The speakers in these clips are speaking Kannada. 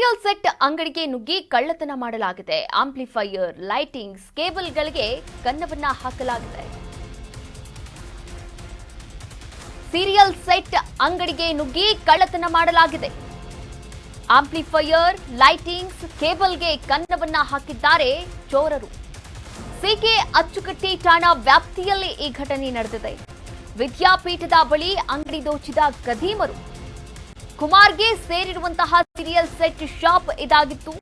ಸೀರಿಯಲ್ ಸೆಟ್ ಅಂಗಡಿಗೆ ನುಗ್ಗಿ ಕಳ್ಳತನ ಮಾಡಲಾಗಿದೆ. ಆಂಪ್ಲಿಫೈಯರ್, ಲೈಟಿಂಗ್ಸ್, ಕೇಬಲ್ಗಳಿಗೆ ಕನ್ನವನ್ನ ಹಾಕಲಾಗಿದೆ. ಸೀರಿಯಲ್ ಸೆಟ್ ಅಂಗಡಿಗೆ ನುಗ್ಗಿ ಕಳ್ಳತನ ಮಾಡಲಾಗಿದೆ. ಆಂಪ್ಲಿಫೈಯರ್, ಲೈಟಿಂಗ್ಸ್, ಕೇಬಲ್ಗೆ ಕನ್ನವನ್ನ ಹಾಕಿದ್ದಾರೆ ಚೋರರು. ಸಿಕೆ ಅಚ್ಚುಕಟ್ಟಿ ಠಾಣಾ ವ್ಯಾಪ್ತಿಯಲ್ಲಿ ಈ ಘಟನೆ ನಡೆದಿದೆ. ವಿದ್ಯಾಪೀಠದ ಬಳಿ ಅಂಗಡಿ ದೋಚಿದ ಗದೀಮರು. ಕುಮಾರ್ಗೆ ಸೇರಿರುವಂತಹ ಸೀರಿಯಲ್ ಸೆಟ್ ಶಾಪ್ ಇದಾಗಿತ್ತು.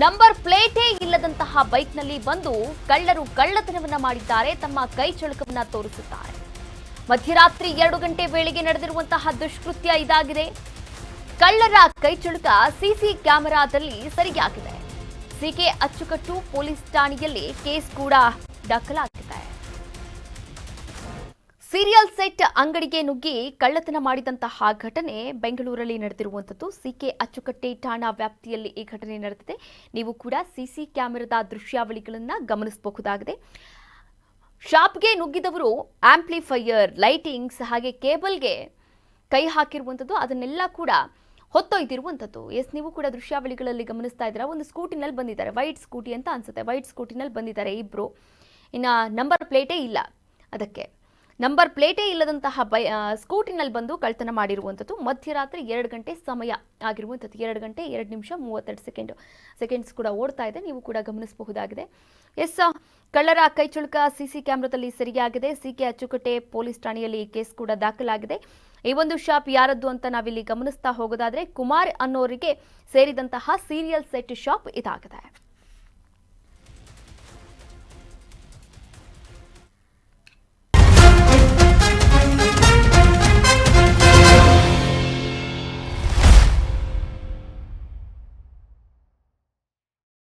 ನಂಬರ್ ಪ್ಲೇಟೇ ಇಲ್ಲದಂತಹ ಬೈಕ್ನಲ್ಲಿ ಬಂದು ಕಳ್ಳರು ಕಳ್ಳತನವನ್ನ ಮಾಡಿದ್ದಾರೆ. ತಮ್ಮ ಕೈ ಚಳಕವನ್ನ ತೋರಿಸುತ್ತಾರೆ. ಮಧ್ಯರಾತ್ರಿ 2 ಗಂಟೆ ವೇಳೆಗೆ ನಡೆದಿರುವಂತಹ ದುಷ್ಕೃತ್ಯ ಇದಾಗಿದೆ. ಕಳ್ಳರ ಕೈಚಳಕ ಸಿಸಿ ಕ್ಯಾಮೆರಾದಲ್ಲಿ ಸೆರೆಯಾಗಿದೆ. ಸಿಕೆ ಅಚ್ಚುಕಟ್ಟು ಪೊಲೀಸ್ ಠಾಣೆಯಲ್ಲಿ ಕೇಸ್ ಕೂಡ ದಾಖಲಾಗಿದೆ. ಸೀರಿಯಲ್ ಸೆಟ್ ಅಂಗಡಿಗೆ ನುಗ್ಗಿ ಕಳ್ಳತನ ಮಾಡಿದಂತಹ ಘಟನೆ ಬೆಂಗಳೂರಲ್ಲಿ ನಡೆದಿರುವಂತದ್ದು. ಸಿಕೆ ಅಚ್ಚುಕಟ್ಟೆ ಠಾಣಾ ವ್ಯಾಪ್ತಿಯಲ್ಲಿ ಈ ಘಟನೆ ನಡೆದಿದೆ. ನೀವು ಕೂಡ ಸಿಸಿ ಕ್ಯಾಮೆರಾದ ದೃಶ್ಯಾವಳಿಗಳನ್ನ ಗಮನಿಸಬಹುದಾಗಿದೆ. ಶಾಪ್ಗೆ ನುಗ್ಗಿದವರು ಆಂಪ್ಲಿಫೈಯರ್, ಲೈಟಿಂಗ್ಸ್ ಹಾಗೆ ಕೇಬಲ್ಗೆ ಕೈ ಹಾಕಿರುವಂಥದ್ದು, ಅದನ್ನೆಲ್ಲ ಕೂಡ ಹೊತ್ತೊಯ್ದಿರುವಂಥದ್ದು. ನೀವು ಕೂಡ ದೃಶ್ಯಾವಳಿಗಳಲ್ಲಿ ಗಮನಿಸ್ತಾ ಇದ್ದೀರಾ. ಒಂದು ಸ್ಕೂಟಿನಲ್ಲಿ ಬಂದಿದ್ದಾರೆ, ವೈಟ್ ಸ್ಕೂಟಿ ಅಂತ ಅನ್ಸುತ್ತೆ. ವೈಟ್ ಸ್ಕೂಟಿನಲ್ಲಿ ಬಂದಿದ್ದಾರೆ ಇಬ್ರು. ಇನ್ನು ನಂಬರ್ ಪ್ಲೇಟೇ ಇಲ್ಲ, ಅದಕ್ಕೆ ನಂಬರ್ ಪ್ಲೇಟೇ ಇಲ್ಲದಂತಹ ಸ್ಕೂಟಿನಲ್ಲಿ ಬಂದು ಕಳ್ಳತನ ಮಾಡಿರುವಂಥದ್ದು. ಮಧ್ಯರಾತ್ರಿ 2 ಗಂಟೆ ಸಮಯ ಆಗಿರುವಂಥದ್ದು. 2 ಗಂಟೆ 2 ನಿಮಿಷ 32 ಸೆಕೆಂಡ್ಸ್ ಕೂಡ ಓಡ್ತಾ ಇದೆ. ನೀವು ಕೂಡ ಗಮನಿಸಬಹುದಾಗಿದೆ. ಕಳ್ಳರ ಕೈಚಳಕ ಸಿಸಿ ಕ್ಯಾಮೆರಾದಲ್ಲಿ ಸೆರೆಯಾಗಿದೆ. ಸಿಕೆ ಅಚ್ಚುಕಟ್ಟೆ ಪೊಲೀಸ್ ಠಾಣೆಯಲ್ಲಿ ಕೇಸ್ ಕೂಡ ದಾಖಲಾಗಿದೆ. ಈ ಒಂದು ಶಾಪ್ ಯಾರದ್ದು ಅಂತ ನಾವಿಲ್ಲಿ ಗಮನಿಸ್ತಾ ಹೋಗೋದಾದ್ರೆ, ಕುಮಾರ್ ಅನ್ನೋರಿಗೆ ಸೇರಿದಂತಹ ಸೀರಿಯಲ್ ಸೆಟ್ ಶಾಪ್ ಇದಾಗಿದೆ.